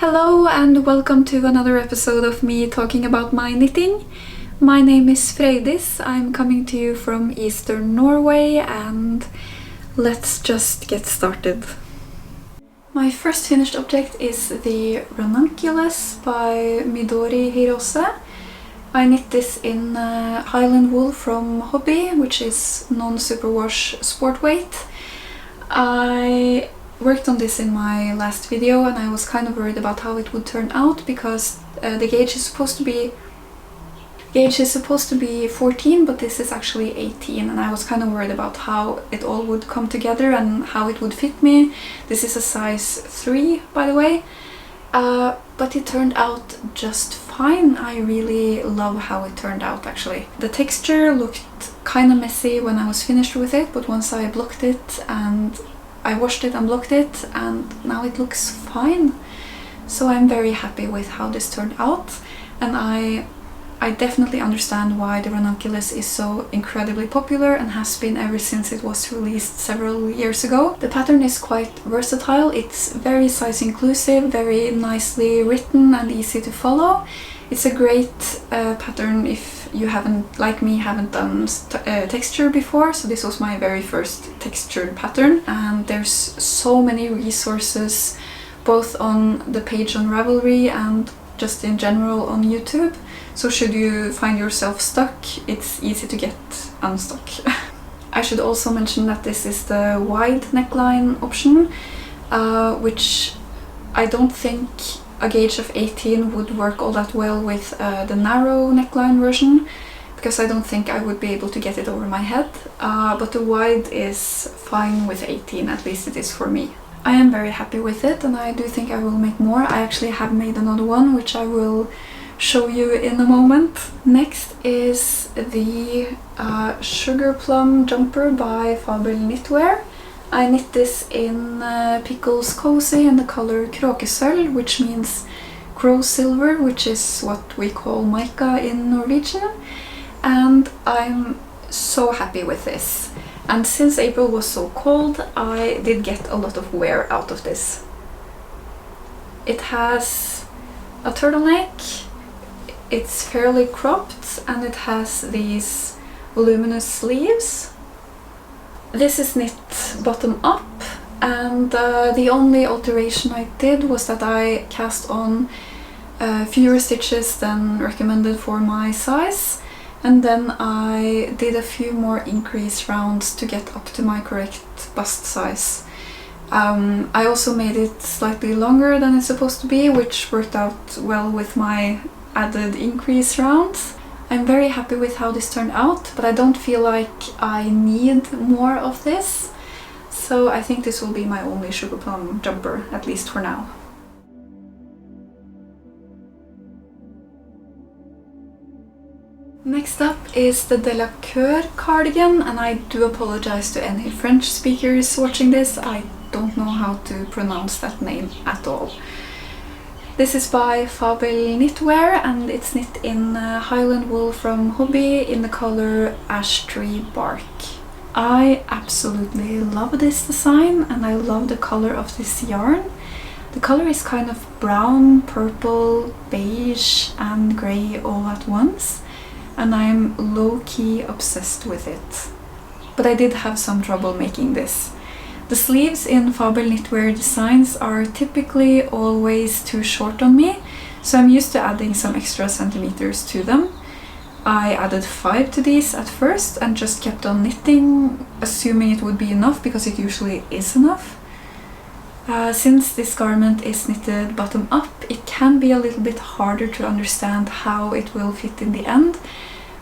Hello and welcome to another episode of me talking about my knitting. My name is Freydis, I'm coming to you from Eastern Norway and let's just get started. My first finished object is the Ranunculus by Midori Hirose. I knit this in Highland wool from Hobby, which is non-superwash sport weight. I worked on this in my last video and I was kind of worried about how it would turn out because the gauge is supposed to be 14, but this is actually 18, and I was kind of worried about how it all would come together and how it would fit me. This is a size 3, by the way, but it turned out just fine. I really love how it turned out, actually. The texture looked kind of messy when I was finished with it, but once I blocked it and I washed it and blocked it, and now it looks fine. So I'm very happy with how this turned out, and I definitely understand why the Ranunculus is so incredibly popular and has been ever since it was released several years ago. The pattern is quite versatile, it's very size inclusive, very nicely written and easy to follow. It's a great pattern if you haven't, like me, haven't done texture before, so this was my very first textured pattern, and there's so many resources both on the page on Ravelry and just in general on YouTube, so should you find yourself stuck, it's easy to get unstuck. I should also mention that this is the wide neckline option, which I don't think a gauge of 18 would work all that well with the narrow neckline version, because I don't think I would be able to get it over my head, but the wide is fine with 18, at least it is for me. I am very happy with it and I do think I will make more. I actually have made another one which I will show you in a moment. Next is the Sugarplum Jumper by Fabel Knitwear. I knit this in Pickles Cozy in the color Kråkesølv, which means crow silver, which is what we call mica in Norwegian, and I'm so happy with this. And since April was so cold, I did get a lot of wear out of this. It has a turtleneck, it's fairly cropped, and it has these voluminous sleeves. This is knit bottom up, and the only alteration I did was that I cast on fewer stitches than recommended for my size, and then I did a few more increase rounds to get up to my correct bust size. I also made it slightly longer than it's supposed to be, which worked out well with my added increase rounds. I'm very happy with how this turned out, but I don't feel like I need more of this, so I think this will be my only Sugarplum jumper, at least for now. Next up is the Delacour Cardigan, and I do apologize to any French speakers watching this, I don't know how to pronounce that name at all. This is by Fabel Knitwear and it's knit in Highland wool from Hobby in the color Ash Tree Bark. I absolutely love this design and I love the color of this yarn. The color is kind of brown, purple, beige and grey all at once, and I'm low-key obsessed with it. But I did have some trouble making this. The sleeves in Fabel Knitwear designs are typically always too short on me, so I'm used to adding some extra centimeters to them. I added 5 to these at first and just kept on knitting, assuming it would be enough because it usually is enough. Since this garment is knitted bottom up, it can be a little bit harder to understand how it will fit in the end,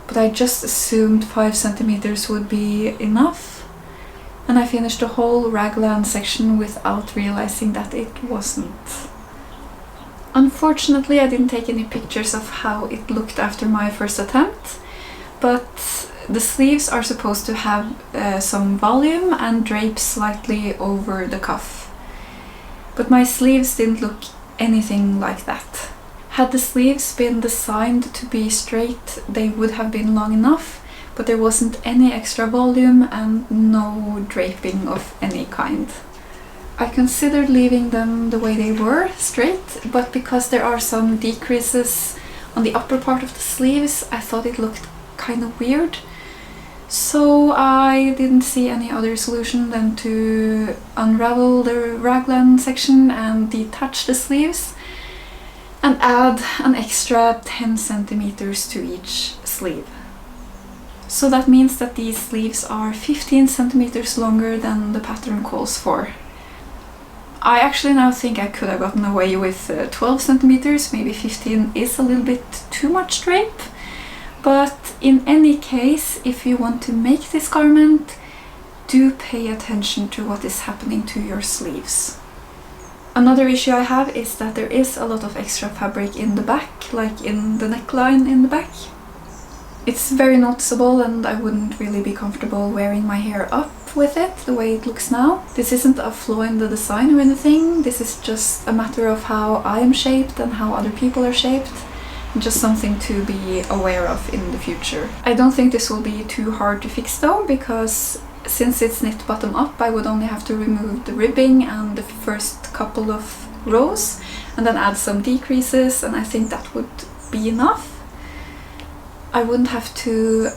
but I just assumed 5 centimeters would be enough. And I finished the whole raglan section without realizing that it wasn't. Unfortunately, I didn't take any pictures of how it looked after my first attempt, but the sleeves are supposed to have some volume and drape slightly over the cuff. But my sleeves didn't look anything like that. Had the sleeves been designed to be straight, they would have been long enough, but there wasn't any extra volume and no draping of any kind. I considered leaving them the way they were, straight, but because there are some decreases on the upper part of the sleeves, I thought it looked kind of weird. So I didn't see any other solution than to unravel the raglan section and detach the sleeves and add an extra 10 centimeters to each sleeve. So that means that these sleeves are 15 centimeters longer than the pattern calls for. I actually now think I could have gotten away with 12 centimeters, maybe 15 is a little bit too much drape. But in any case, if you want to make this garment, do pay attention to what is happening to your sleeves. Another issue I have is that there is a lot of extra fabric in the back, like in the neckline in the back. It's very noticeable and I wouldn't really be comfortable wearing my hair up with it the way it looks now. This isn't a flaw in the design or anything, this is just a matter of how I am shaped and how other people are shaped. Just something to be aware of in the future. I don't think this will be too hard to fix though, because since it's knit bottom up, I would only have to remove the ribbing and the first couple of rows and then add some decreases, and I think that would be enough. I wouldn't have to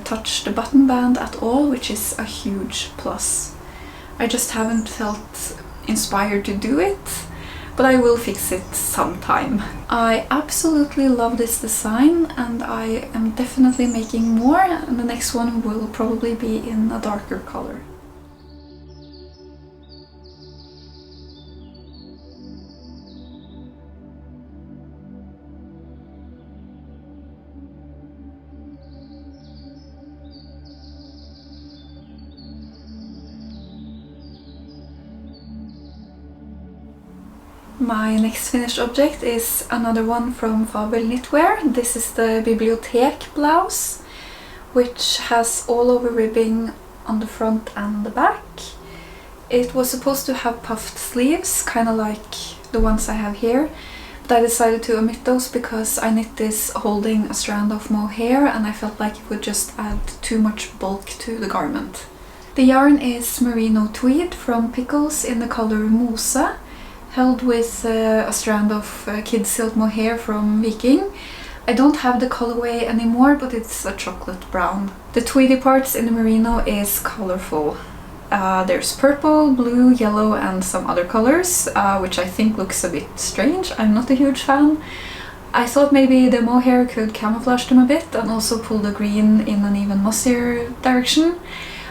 touch the button band at all, which is a huge plus. I just haven't felt inspired to do it, but I will fix it sometime. I absolutely love this design and I am definitely making more, and the next one will probably be in a darker color. My next finished object is another one from Fabel Knitwear. This is the Bibliotek Blouse, which has all over ribbing on the front and the back. It was supposed to have puffed sleeves, kind of like the ones I have here, but I decided to omit those because I knit this holding a strand of mohair and I felt like it would just add too much bulk to the garment. The yarn is merino tweed from Pickles in the color Mose, held with a strand of kid silk mohair from Viking. I don't have the colorway anymore, but it's a chocolate brown. The tweedy parts in the merino is colorful. There's purple, blue, yellow and some other colors, which I think looks a bit strange. I'm not a huge fan. I thought maybe the mohair could camouflage them a bit and also pull the green in an even mossier direction.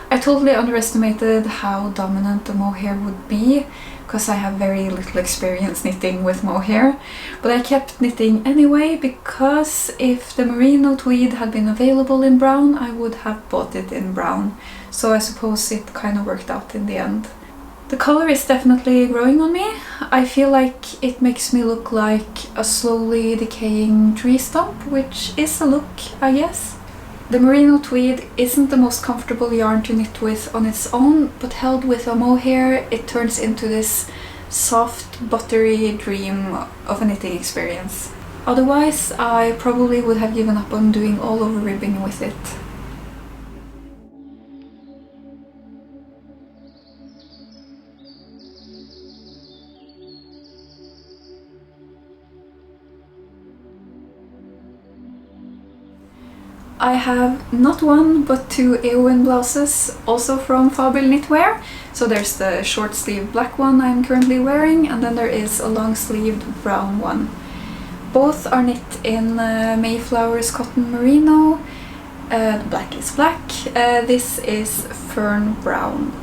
I totally underestimated how dominant the mohair would be, because I have very little experience knitting with mohair, but I kept knitting anyway because if the merino tweed had been available in brown, I would have bought it in brown, so I suppose it kind of worked out in the end. The color is definitely growing on me. I feel like it makes me look like a slowly decaying tree stump, which is a look, I guess. The merino tweed isn't the most comfortable yarn to knit with on its own, but held with a mohair it turns into this soft, buttery dream of a knitting experience. Otherwise, I probably would have given up on doing all over ribbing with it. I have not one but two Eowyn blouses, also from Fabel Knitwear. So there's the short sleeve black one I'm currently wearing, and then there is a long sleeved brown one. Both are knit in Mayflower's cotton merino. The black is black, this is fern brown.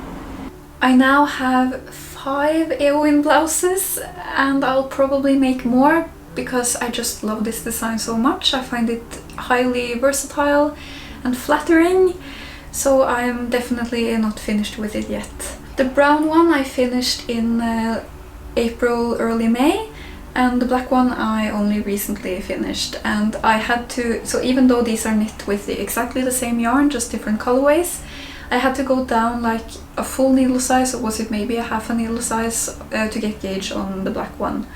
I now have 5 Eowyn blouses and I'll probably make more, because I just love this design so much. I find it highly versatile and flattering, so I'm definitely not finished with it yet. The brown one I finished in April, early May, and the black one I only recently finished. And I had to, so even though these are knit with exactly the same yarn, just different colorways, I had to go down like a full needle size, or was it maybe a half a needle size, to get gauge on the black one.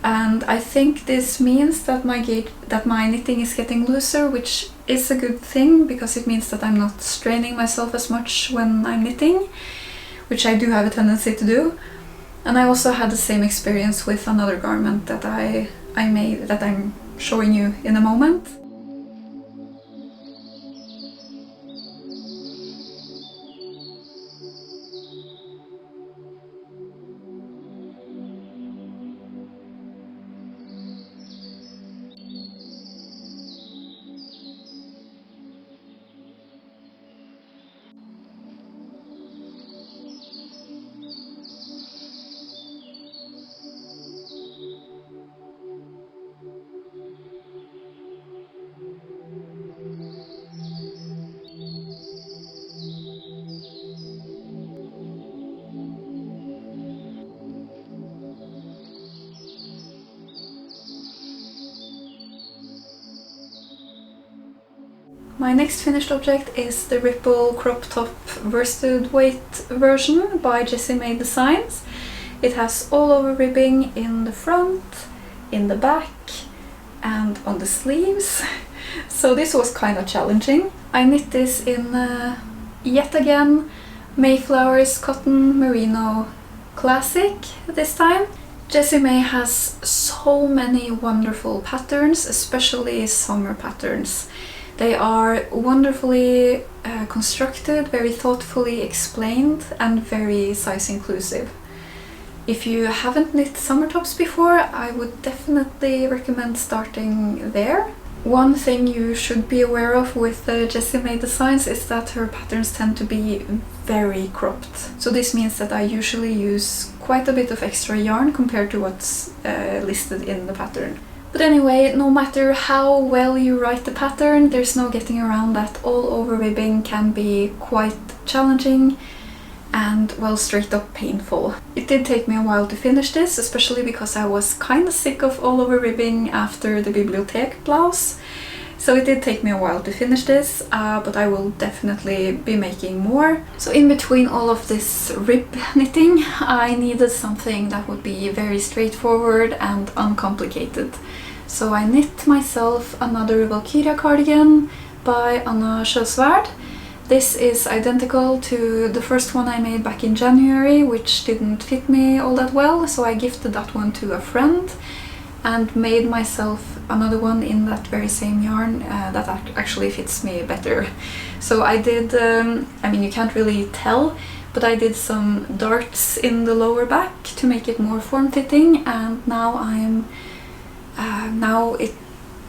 And I think this means that my knitting is getting looser, which is a good thing because it means that I'm not straining myself as much when I'm knitting, which I do have a tendency to do. And I also had the same experience with another garment that I made, that I'm showing you in a moment. My next finished object is the Ripple crop top worsted weight version by Jessie May Designs. It has all over ribbing in the front, in the back, and on the sleeves. So this was kind of challenging. I knit this in yet again Mayflower's Cotton Merino Classic this time. Jessie May has so many wonderful patterns, especially summer patterns. They are wonderfully constructed, very thoughtfully explained, and very size inclusive. If you haven't knit summer tops before, I would definitely recommend starting there. One thing you should be aware of with Jessie May Designs is that her patterns tend to be very cropped. So this means that I usually use quite a bit of extra yarn compared to what's listed in the pattern. But anyway, no matter how well you write the pattern, there's no getting around that all over ribbing can be quite challenging and, well, straight up painful. It did take me a while to finish this, especially because I was kind of sick of all over ribbing after the Bibliotek Blouse. So it did take me a while to finish this, but I will definitely be making more. So in between all of this rib knitting, I needed something that would be very straightforward and uncomplicated. So I knit myself another Valkyria cardigan by Anna Sjøsvärd. This is identical to the first one I made back in January, which didn't fit me all that well, so I gifted that one to a friend and made myself another one in that very same yarn that actually fits me better. So I did, I mean, you can't really tell, but I did some darts in the lower back to make it more form-fitting, and now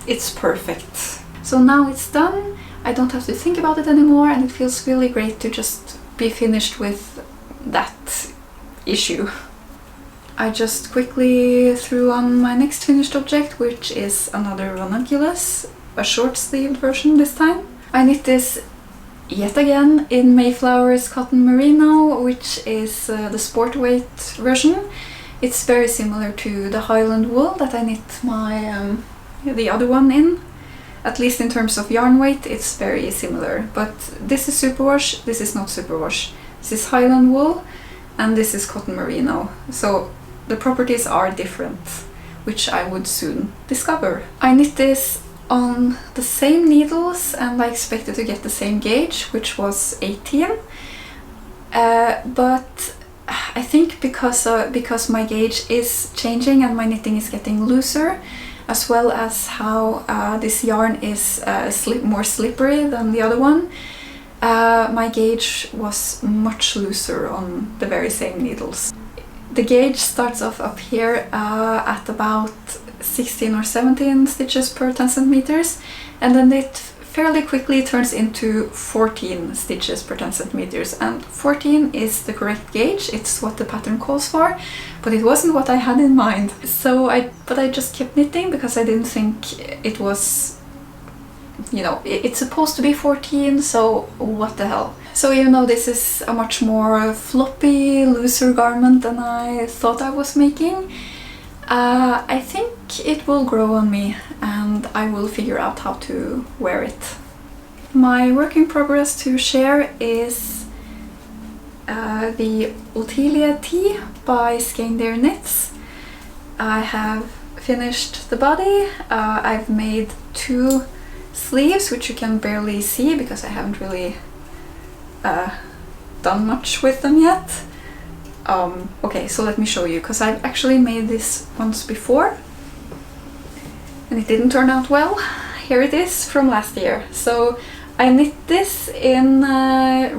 it's perfect. So now it's done. I don't have to think about it anymore, and it feels really great to just be finished with that issue. I just quickly threw on my next finished object, which is another Ranunculus, a short-sleeved version this time. I knit this yet again in Mayflower's Cotton Merino, which is the sport weight version. It's very similar to the Highland wool that I knit my the other one in. At least in terms of yarn weight, it's very similar. But this is superwash, this is not superwash. This is Highland wool, and this is Cotton Merino. So the properties are different, which I would soon discover. I knit this on the same needles, and I expected to get the same gauge, which was 18. But I think because my gauge is changing and my knitting is getting looser, as well as how this yarn is more slippery than the other one, my gauge was much looser on the very same needles. The gauge starts off up here at about 16 or 17 stitches per 10 centimeters, and then it fairly quickly turns into 14 stitches per 10 centimeters, and 14 is the correct gauge. It's what the pattern calls for, but it wasn't what I had in mind. So I just kept knitting because I didn't think it was, you know, it's supposed to be 14, so what the hell. So even though this is a much more floppy, looser garment than I thought I was making, I think it will grow on me and I will figure out how to wear it. My work in progress to share is the Othilie tee by Skein Knits. I have finished the body. I've made 2 sleeves, which you can barely see because I haven't really done much with them yet. Okay, so let me show you, because I've actually made this once before and it didn't turn out well. Here it is from last year. So I knit this in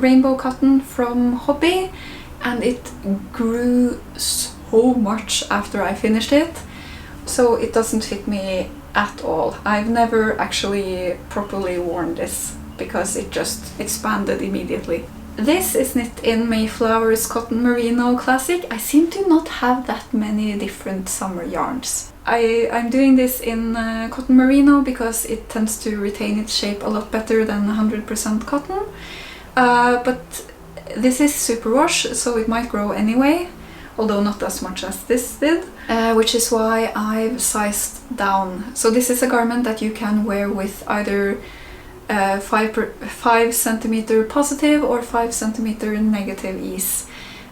rainbow cotton from Hobby, and it grew so much after I finished it, so it doesn't fit me at all. I've never actually properly worn this because it just expanded immediately. This is knit in Mayflower's Cotton Merino Classic. I seem to not have that many different summer yarns. I'm doing this in Cotton Merino because it tends to retain its shape a lot better than 100% cotton. But this is superwash, so it might grow anyway, although not as much as this did, which is why I've sized down. So this is a garment that you can wear with either 5 centimeter positive or 5 centimeter negative ease.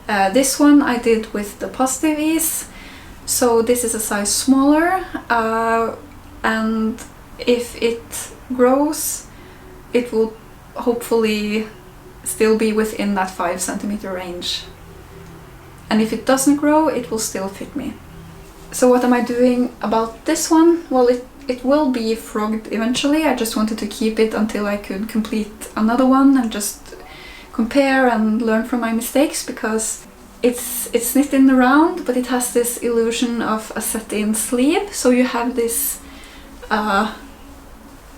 This one I did with the positive ease, so this is a size smaller, and if it grows it will hopefully still be within that 5 centimeter range, and if it doesn't grow it will still fit me. So what am I doing about this one? Well, it will be frogged eventually. I just wanted to keep it until I could complete another one and just compare and learn from my mistakes, because it's knit in the round, but it has this illusion of a set-in sleeve. So you have this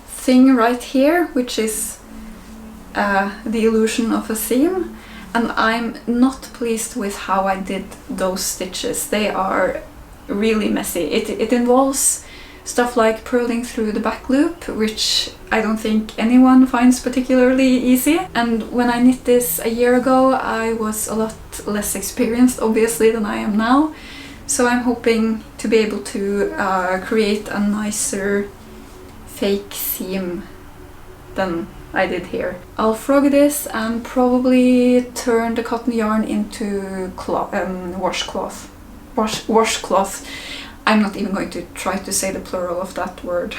thing right here, which is the illusion of a seam, and I'm not pleased with how I did those stitches. They are really messy. It involves stuff like purling through the back loop, which I don't think anyone finds particularly easy. And when I knit this a year ago, I was a lot less experienced, obviously, than I am now. So I'm hoping to be able to create a nicer fake seam than I did here. I'll frog this and probably turn the cotton yarn into washcloth. I'm not even going to try to say the plural of that word.